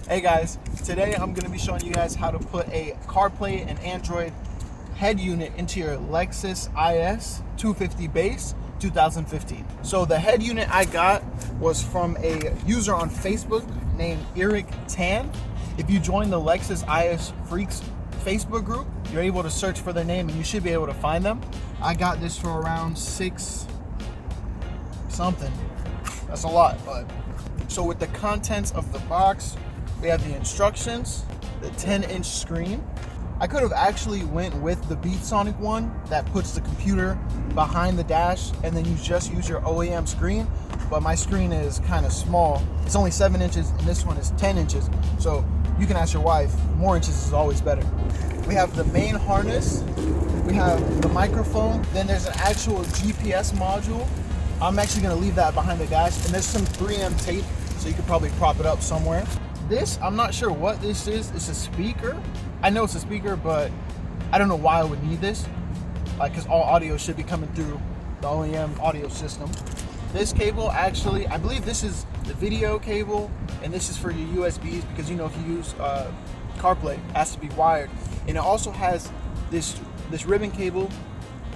Hey guys, today I'm going to be showing you guys how to put a CarPlay and Android head unit into your Lexus IS 250 base 2015. So the head unit I got was from a user on Facebook named Eric Tan. If you join the Lexus IS Freaks Facebook group, you're able to search for their name and you should be able to find them. I got this for around $6 something. That's a lot, but so with the contents of the box, we have the instructions, the 10-inch screen. I could have actually went with the BenSound one that puts the computer behind the dash and then you just use your OEM screen, but my screen is kind of small. It's only 7 inches and this one is 10 inches. So you can ask your wife, more inches is always better. We have the main harness, we have the microphone, then there's an actual GPS module. I'm actually gonna leave that behind the dash, and there's some 3M tape, so you could probably prop it up somewhere. This, I'm not sure what this is. It's a speaker. I know it's a speaker, but I don't know why I would need this. Because all audio should be coming through the OEM audio system. This cable, actually, I believe this is the video cable, and this is for your USBs, because you know if you use CarPlay, it has to be wired. And it also has this ribbon cable.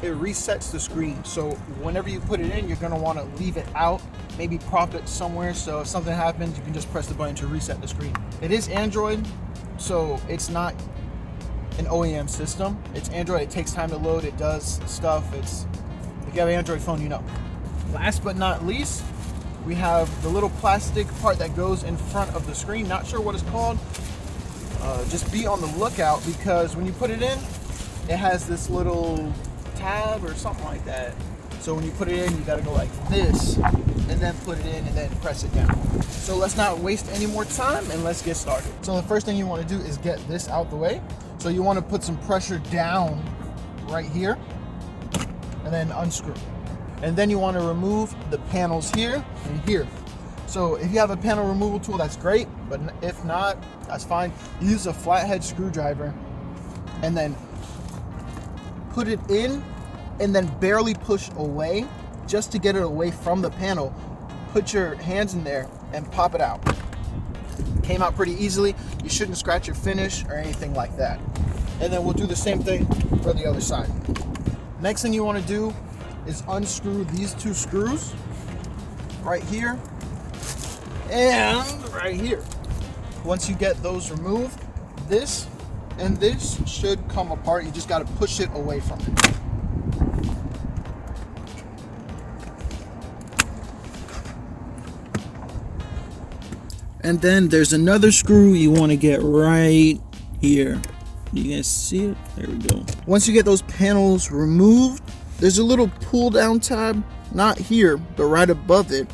It resets the screen, so whenever you put it in, you're going to want to leave it out, maybe prop it somewhere, so if something happens you can just press the button to reset the screen. It is Android, so it's not an OEM system. It's Android. It takes time to load. It does stuff. If you have an Android phone, you know. Last but not least, we have the little plastic part that goes in front of the screen. Not sure what it's called. Just be on the lookout, because when you put it in, it has this little tab or something like that. So when you put it in, you gotta go like this and then put it in and then press it down. So let's not waste any more time and let's get started. So the first thing you want to do is get this out the way. So you want to put some pressure down right here and then unscrew. And then you want to remove the panels here and here. So if you have a panel removal tool, that's great, but if not, that's fine. Use a flathead screwdriver and then put it in and then barely push away just to get it away from the panel. Put your hands in there and pop it out. Came out pretty easily. You shouldn't scratch your finish or anything like that. And then we'll do the same thing for the other side. Next thing you want to do is unscrew these two screws right here and right here. Once you get those removed, this and this should come apart. You just got to push it away from it. And then there's another screw you want to get right here. You guys see it? There we go. Once you get those panels removed, there's a little pull down tab, not here, but right above it.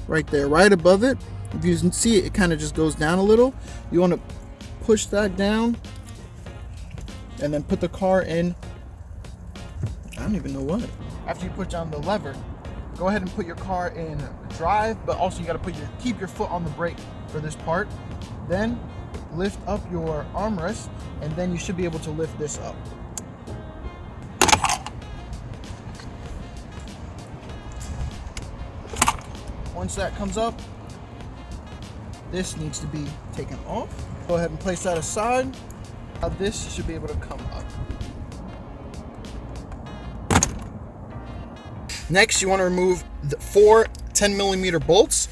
Right there, right above it. If you can see it, it kind of just goes down a little. You want to push that down and then put the car in. I don't even know what. After you put down the lever, go ahead and put your car in drive, but also you got to keep your foot on the brake for this part. Then lift up your armrest and then you should be able to lift this up. Once that comes up, this needs to be taken off. Go ahead and place that aside. Now this should be able to come up. Next, you want to remove the 4 10mm bolts.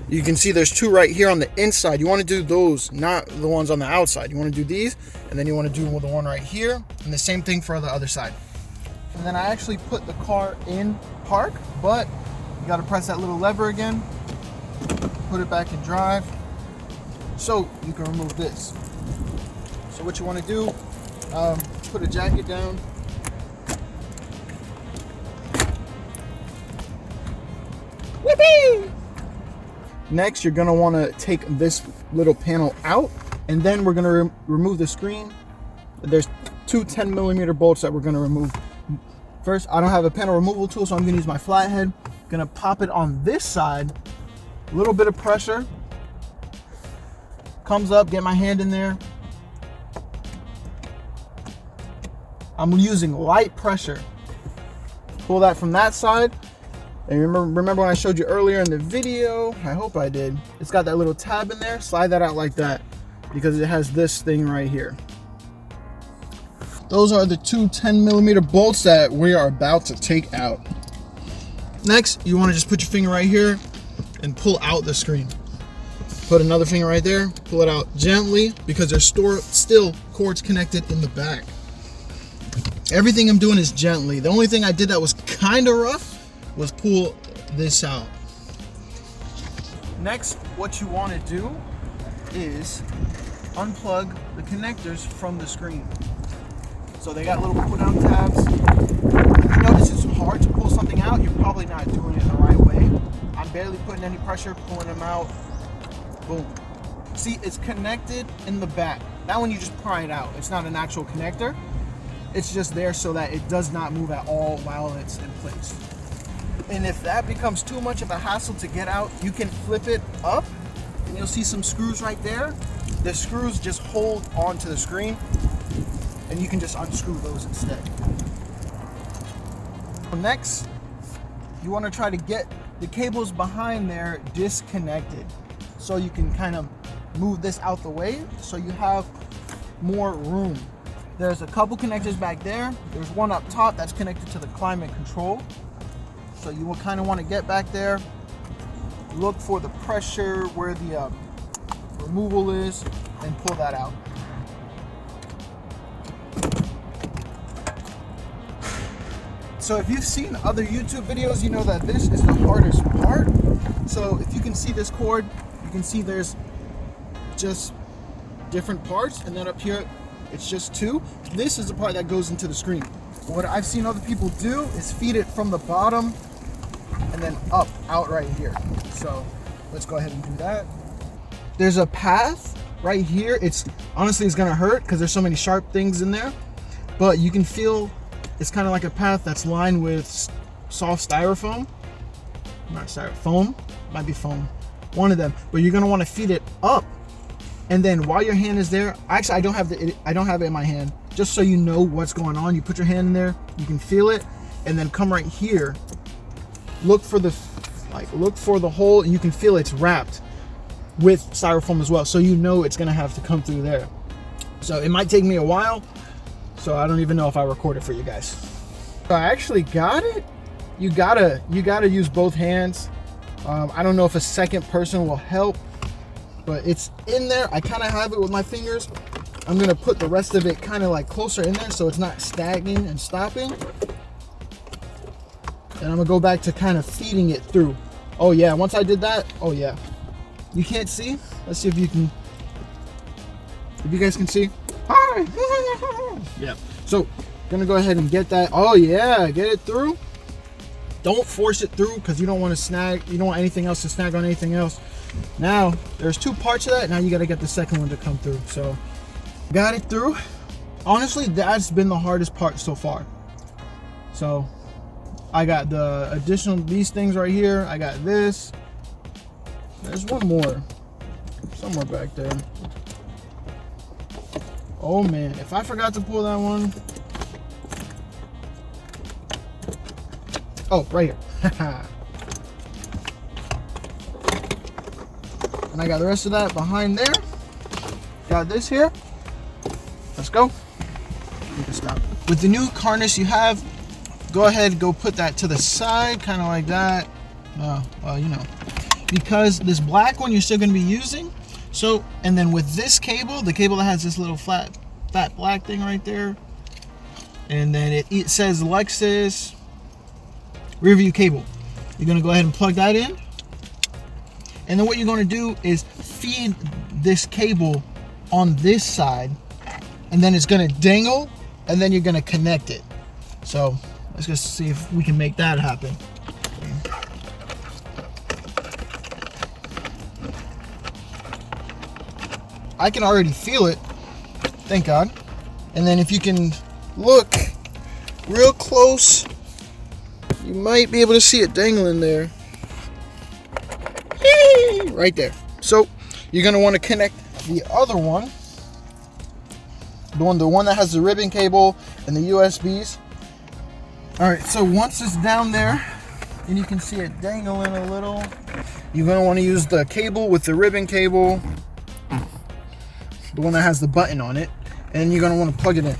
You can see there's 2 right here on the inside. You want to do those, not the ones on the outside. You want to do these, and then you want to do the one right here, and the same thing for the other side. And then I actually put the car in park, but you got to press that little lever again, put it back in drive, so you can remove this. So what you want to do, put a jacket down. Whippy! Next, you're going to want to take this little panel out, and then we're going to remove the screen. There's 2 10mm bolts that we're going to remove. First, I don't have a panel removal tool, so I'm going to use my flathead. Going to pop it on this side. A little bit of pressure. Comes up, get my hand in there. I'm using light pressure. Pull that from that side, And remember when I showed you earlier in the video, I hope I did, it's got that little tab in there. Slide that out like that because it has this thing right here. Those are the two 10mm bolts that we are about to take out. Next, you want to just put your finger right here and pull out the screen. Put another finger right there, pull it out gently because there's still cords connected in the back. Everything I'm doing is gently. The only thing I did that was kind of rough was pull this out. Next, what you want to do is unplug the connectors from the screen. So they got little pull down tabs. If you notice it's hard to pull something out, you're probably not doing it the right way. I'm barely putting any pressure, pulling them out. Boom. See, it's connected in the back. That one you just pry it out. It's not an actual connector. It's just there so that it does not move at all while it's in place. And if that becomes too much of a hassle to get out, you can flip it up and you'll see some screws right there. The screws just hold onto the screen and you can just unscrew those instead. Next, you want to try to get the cables behind there disconnected so you can kind of move this out the way so you have more room. There's a couple connectors back there. There's one up top that's connected to the climate control. So you will kind of want to get back there, look for the pressure where the removal is, and pull that out. So if you've seen other YouTube videos, you know that this is the hardest part. So if you can see this cord, you can see there's just different parts, and then up here it's just two. This is the part that goes into the screen. What I've seen other people do is feed it from the bottom and then up, out right here. So let's go ahead and do that. There's a path right here. Honestly, it's gonna hurt because there's so many sharp things in there, but you can feel it's kind of like a path that's lined with soft styrofoam. Not styrofoam, might be foam, one of them. But you're gonna want to feed it up. And then while your hand is there, actually I don't have it in my hand, just so you know what's going on. You put your hand in there, you can feel it, and then come right here. Look for the hole, and you can feel it's wrapped with styrofoam as well, so you know it's gonna have to come through there. So it might take me a while, so I don't even know if I record it for you guys. I actually got it. You gotta use both hands. I don't know if a second person will help, but it's in there. I kind of have it with my fingers. I'm gonna put the rest of it kind of like closer in there so it's not stagnating and stopping. And I'm gonna go back to kind of feeding it through. Oh yeah, once I did that, oh yeah. You can't see? Let's see if you guys can see. Hi! Yeah, so gonna go ahead and get that. Oh yeah, get it through. Don't force it through because you don't want to snag, you don't want anything else to snag on anything else. Now, there's two parts of that. Now you gotta get the second one to come through. So, got it through. Honestly, that's been the hardest part so far. So, I got the additional, these things right here. I got this. There's one more. Somewhere back there. Oh man, if I forgot to pull that one. Oh, right here. And I got the rest of that behind there. Got this here. Let's go. You can stop. With the new harness you have, go ahead, go put that to the side, kind of like that. Well, you know, because this black one you're still going to be using. So, and then with this cable, the cable that has this little fat black thing right there, and then it says Lexus rear view cable. You're going to go ahead and plug that in. And then what you're going to do is feed this cable on this side, and then it's going to dangle, and then you're going to connect it. So let's just see if we can make that happen. I can already feel it, thank God. And then if you can look real close, you might be able to see it dangling there. Right there. So you're going to want to connect the other one, the one that has the ribbon cable and the USBs. All right, so once it's down there, and you can see it dangling a little. You're gonna want to use the cable with the ribbon cable, the one that has the button on it, and you're gonna want to plug it in.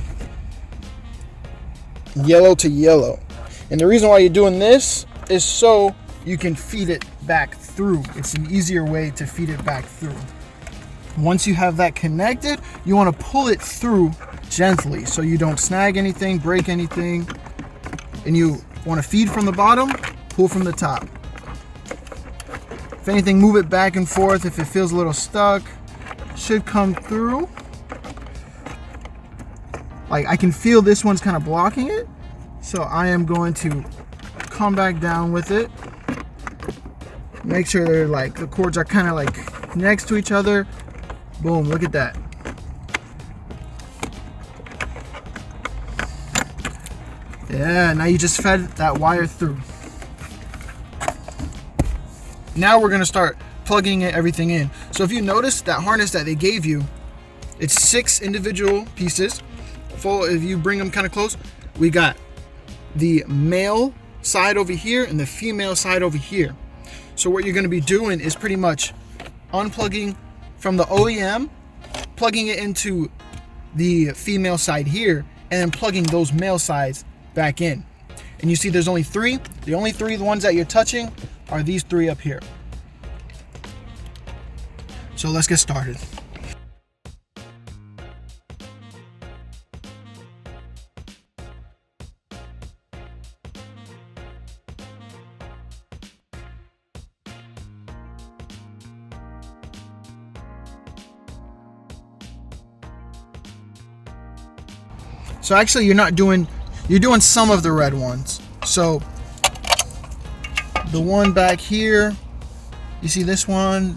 Yellow to yellow. And the reason why you're doing this is so you can feed it back through. It's an easier way to feed it back through. Once you have that connected, you want to pull it through gently so you don't snag anything, break anything. And you want to feed from the bottom, pull from the top. If anything, move it back and forth. If it feels a little stuck, it should come through. Like, I can feel this one's kind of blocking it, so I am going to come back down with it. Make sure they're like, the cords are kind of like next to each other. Boom, look at that. Yeah, now you just fed that wire through. Now we're gonna start plugging everything in. So if you notice that harness that they gave you, it's 6 individual pieces. If you bring them kind of close, we got the male side over here and the female side over here. So what you're going to be doing is pretty much unplugging from the OEM, plugging it into the female side here, and then plugging those male sides back in. And you see there's only 3. The only 3 ones that you're touching are these 3 up here. So let's get started. So actually you're doing some of the red ones. So the one back here, you see this one, and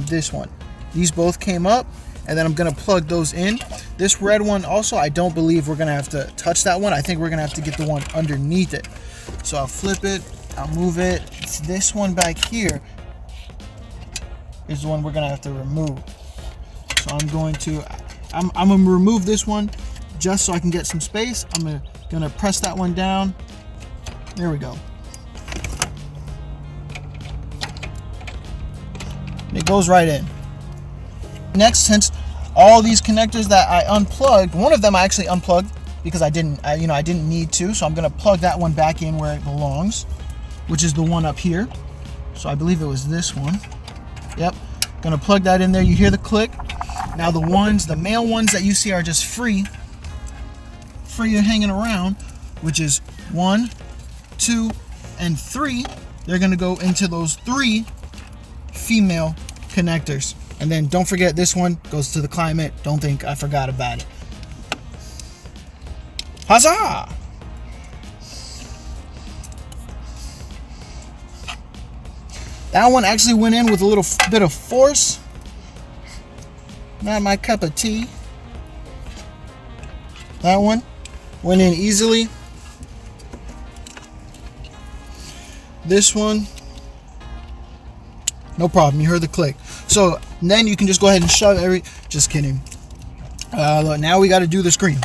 this one. These both came up, and then I'm gonna plug those in. This red one also, I don't believe we're gonna have to touch that one. I think we're gonna have to get the one underneath it. So I'll flip it, I'll move it. It's this one back here is the one we're gonna have to remove. So I'm gonna remove this one just so I can get some space. I'm gonna press that one down. There we go. It goes right in. Next, since all these connectors that I unplugged, one of them I actually unplugged because I didn't need to. So I'm gonna plug that one back in where it belongs, which is the one up here. So I believe it was this one. Yep. Gonna plug that in there. You hear the click. Now the male ones that you see are just free hanging around, which is 1, 2, and 3. They're gonna go into those 3 female connectors. And then don't forget, this one goes to the climate. Don't think I forgot about it. Huzzah! That one actually went in with a little bit of force. Not my cup of tea. That one went in easily. This one, no problem. You heard the click. So then you can just go ahead and shove just kidding. Look, now we got to do the screen.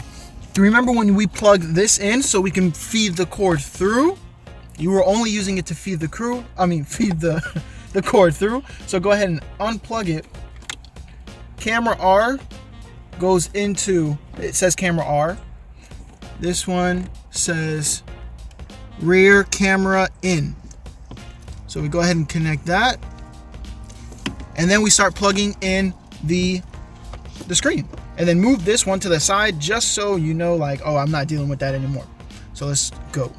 Remember when we plugged this in so we can feed the cord through? You were only using it to feed the cord through. So go ahead and unplug it. Camera R goes into, it says camera R. This one says rear camera in. So we go ahead and connect that. And then we start plugging in the screen. And then move this one to the side just so you know, like, oh, I'm not dealing with that anymore. So let's go.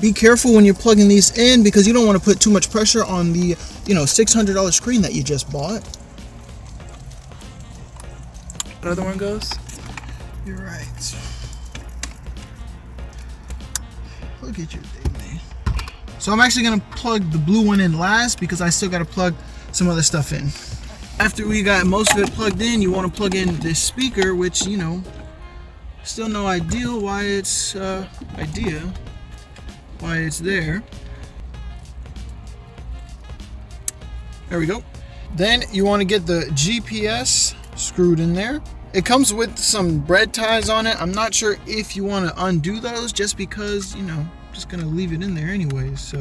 Be careful when you're plugging these in because you don't want to put too much pressure on the, $600 screen that you just bought. The other one goes? You're right. Look at your thing, man. So I'm actually going to plug the blue one in last because I still got to plug some other stuff in. After we got most of it plugged in, you want to plug in this speaker, which, still no idea why it's there. There we go. Then you want to get the GPS screwed in there. It comes with some bread ties on it. I'm not sure if you want to undo those, just because, you know, I'm just gonna leave it in there anyways. So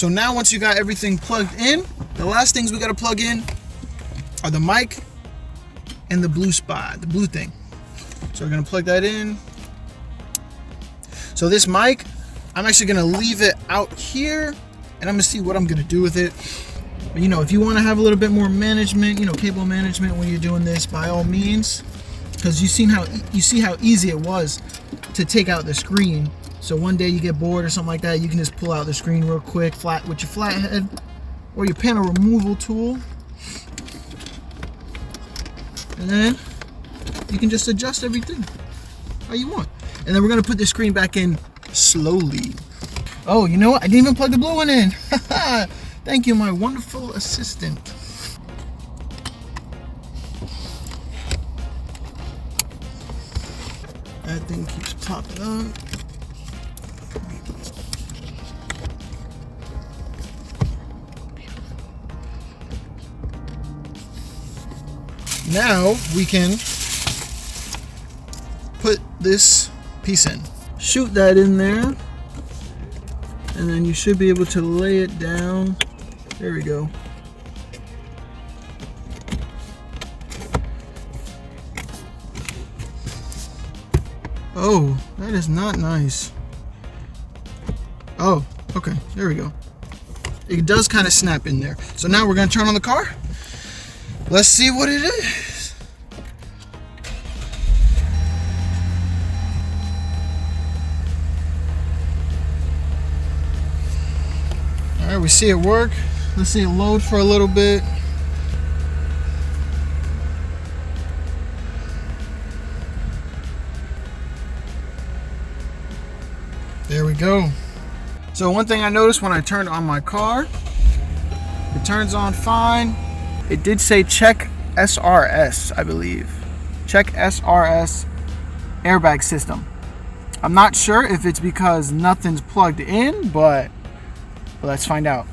now once you got everything plugged in, the last things we got to plug in are the mic and the blue spot, the blue thing. So we're gonna plug that in. So this mic, I'm actually gonna leave it out here, and I'm gonna see what I'm gonna do with it. But, you know, if you want to have a little bit more management, you know, cable management when you're doing this, by all means, because you see how easy it was to take out the screen. So one day you get bored or something like that, you can just pull out the screen real quick, flat with your flathead or your panel removal tool, and then you can just adjust everything how you want. And then we're gonna put the screen back in slowly. Oh, you know what? I didn't even plug the blue one in. Thank you, my wonderful assistant. That thing keeps popping up. Now we can put this piece in. Shoot that in there, and then you should be able to lay it down. There we go. Oh, that is not nice. Oh, okay, there we go. It does kind of snap in there. So now we're gonna turn on the car. Let's see what it is. All right, we see it work. Let's see it load for a little bit. There we go. So one thing I noticed when I turned on my car, it turns on fine. It did say check SRS, I believe. Check SRS airbag system. I'm not sure if it's because nothing's plugged in, but let's find out.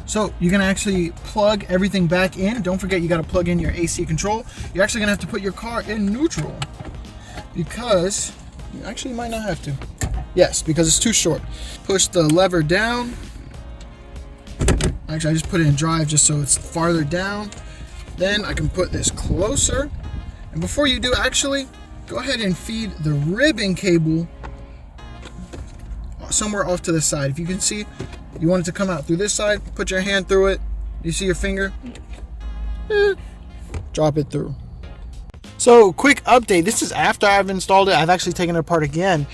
So you're gonna actually plug everything back in. Don't forget, you gotta plug in your AC control. You're actually gonna have to put your car in neutral, because actually you might not have to. Yes, because it's too short. Push the lever down. Actually, I just put it in drive just so it's farther down. Then I can put this closer. And before you do, actually, go ahead and feed the ribbon cable somewhere off to the side. If you can see, you want it to come out through this side, put your hand through it. You see your finger? Drop it through. So, quick update. This is after I've installed it. I've actually taken it apart again.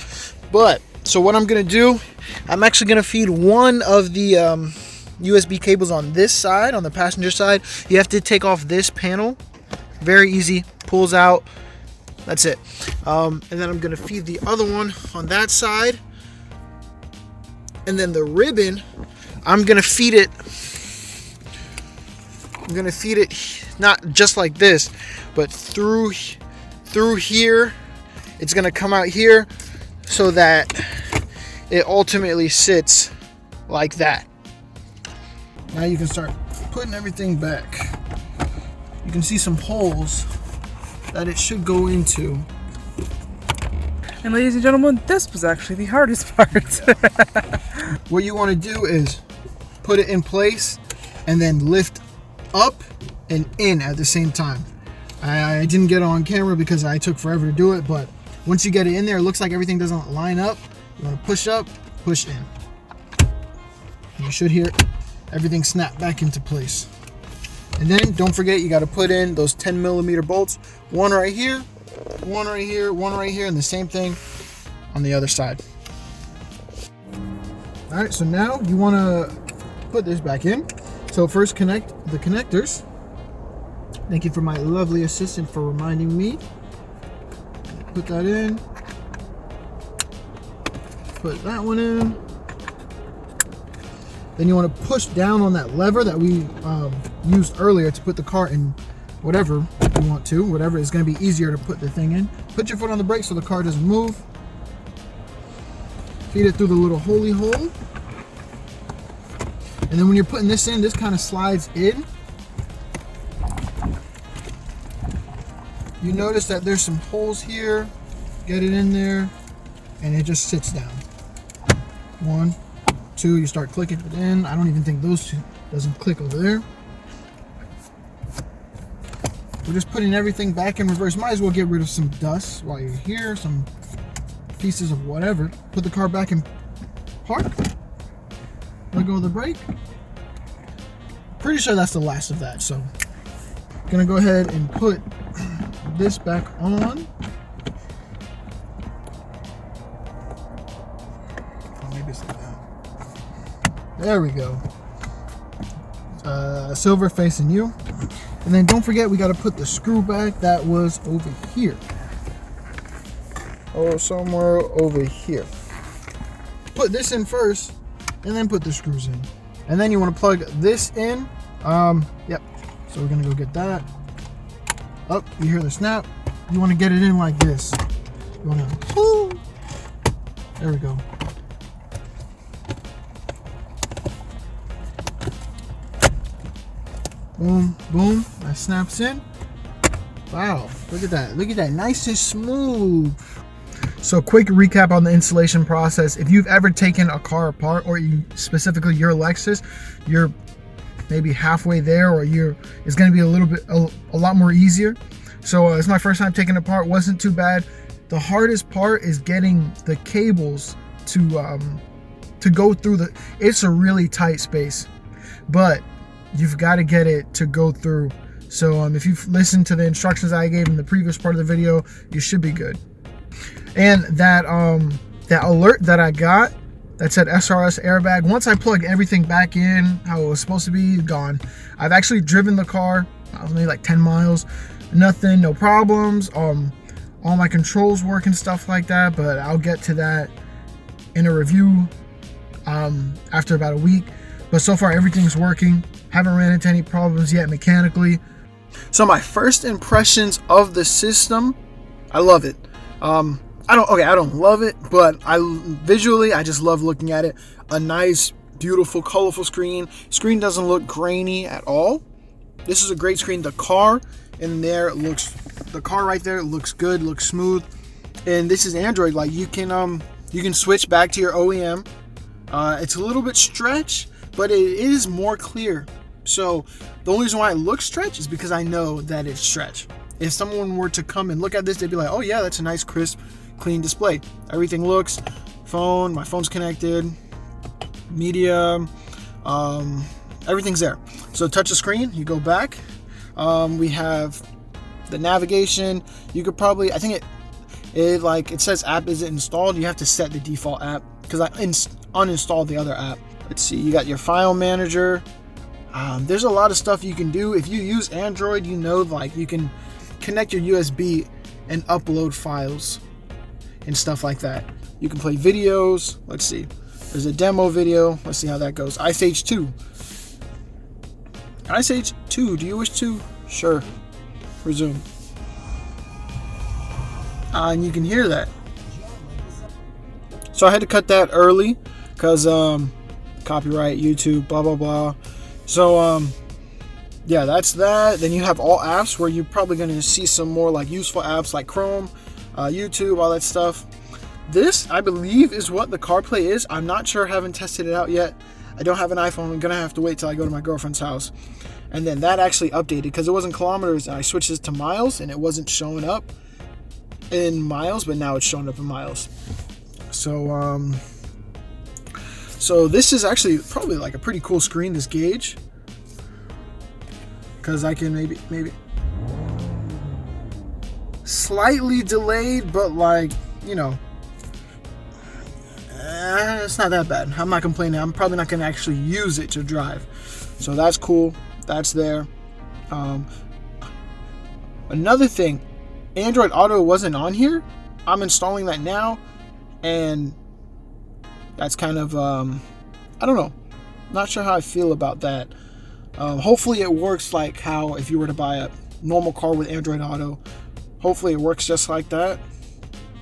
But, so what I'm going to do, I'm actually going to feed one of the USB cables on this side, on the passenger side. You have to take off this panel. Very easy. Pulls out. That's it. And then I'm going to feed the other one on that side. And then the ribbon, I'm going to feed it. I'm going to feed it not just like this, but through here. It's going to come out here so that it ultimately sits like that. Now you can start putting everything back. You can see some holes that it should go into. And ladies and gentlemen, this was actually the hardest part. What you want to do is put it in place and then lift up and in at the same time. I didn't get it on camera because I took forever to do it, but once you get it in there, it looks like everything doesn't line up. You want to push up, push in. And you should hear everything snap back into place. And then don't forget, you got to put in those 10mm bolts. One right here, one right here, one right here, and the same thing on the other side. All right, so now you want to put this back in. So first connect the connectors. Thank you for my lovely assistant for reminding me. Put that in. Put that one in. Then you want to push down on that lever that we used earlier to put the car in whatever you want to. Whatever is going to be easier to put the thing in. Put your foot on the brake so the car doesn't move. feed it through the little holy hole. And then when you're putting this in, this kind of slides in. You notice that there's some holes here. Get it in there, and it just sits down. 1, 2, you start clicking it in. I don't even think those two doesn't click over there. We're just putting everything back in reverse. Might as well get rid of some dust while you're here, some pieces of whatever. Put the car back in park. Let go of the brake. Pretty sure that's the last of that, so gonna go ahead and put this back on. Oh, maybe it's like that. There we go. Silver facing you. And then don't forget, we got to put the screw back that was over here. Or somewhere over here. Put this in first, and then put the screws in. And then you want to plug this in. Yep. So we're going to go get that. Up, you hear the snap. You want to get it in like this. You want to pull. There we go. Boom, boom, that snaps in. Wow, look at that. Look at that, nice and smooth. So quick recap on the installation process. If you've ever taken a car apart, or specifically your Lexus, you're maybe halfway there, or it's gonna be a lot more easier. So it's my first time taking it apart, wasn't too bad. The hardest part is getting the cables to go through it's a really tight space, but you've got to get it to go through. So if you've listened to the instructions I gave in the previous part of the video, you should be good. And that alert that I got that said SRS airbag, once I plugged everything back in how it was supposed to be, gone. I've actually driven the car, maybe like 10 miles, nothing, no problems. All my controls work and stuff like that, but I'll get to that in a review after about a week. But so far everything's working. Haven't ran into any problems yet mechanically. So my first impressions of the system, I love it. I don't love it, but visually I just love looking at it. A nice, beautiful, colorful screen. Screen doesn't look grainy at all. This is a great screen. The car right there looks good, looks smooth. And this is Android. Like you can switch back to your OEM. It's a little bit stretched, but it is more clear. So the only reason why it looks stretched is because I know that it's stretched. If someone were to come and look at this, they'd be like, oh yeah, that's a nice, crisp, clean display. Everything looks, my phone's connected, media, everything's there. So touch the screen, you go back. We have the navigation. You could probably, I think it says app isn't installed. You have to set the default app because I uninstalled the other app. Let's see, you got your file manager. There's a lot of stuff you can do. If you use Android, you know, like you can connect your USB and upload files and stuff like that. You can play videos. Let's see. There's a demo video. Let's see how that goes. Ice Age 2. Ice Age 2. Do you wish to? Sure. Resume. And you can hear that. So I had to cut that early because copyright, YouTube, blah, blah, blah. So, yeah, that's that. Then you have all apps where you're probably going to see some more like useful apps like Chrome, YouTube, all that stuff. This, I believe, is what the CarPlay is. I'm not sure. Haven't tested it out yet. I don't have an iPhone. I'm going to have to wait till I go to my girlfriend's house. And then that actually updated because it wasn't kilometers. And I switched it to miles and it wasn't showing up in miles, but now it's showing up in miles. So, so this is actually probably like a pretty cool screen, this gauge. Because I can maybe slightly delayed, but like, you know, it's not that bad. I'm not complaining. I'm probably not going to actually use it to drive. So that's cool. That's there. Another thing, Android Auto wasn't on here. I'm installing that now. And that's kind of, I don't know. Not sure how I feel about that. Hopefully it works like how if you were to buy a normal car with Android Auto. Hopefully it works just like that.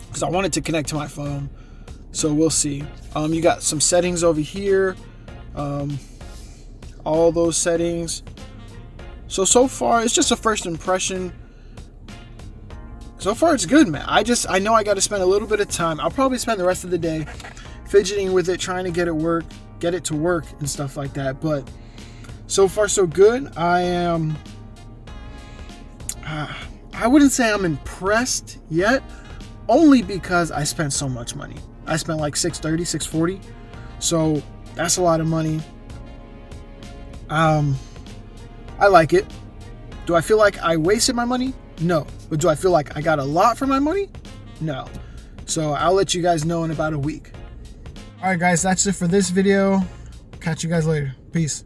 Because I want it to connect to my phone. So we'll see. You got some settings over here. All those settings. So far it's just a first impression. So far it's good, man. I know I got to spend a little bit of time. I'll probably spend the rest of the day fidgeting with it, trying to get it to work and stuff like that. But so far so good. I wouldn't say I'm impressed yet, only because I spent so much money. I spent like $630, $640. So that's a lot of money. I like it. Do I feel like I wasted my money? No. But do I feel like I got a lot for my money? No. So I'll let you guys know in about a week. All right, guys, that's it for this video. Catch you guys later. Peace.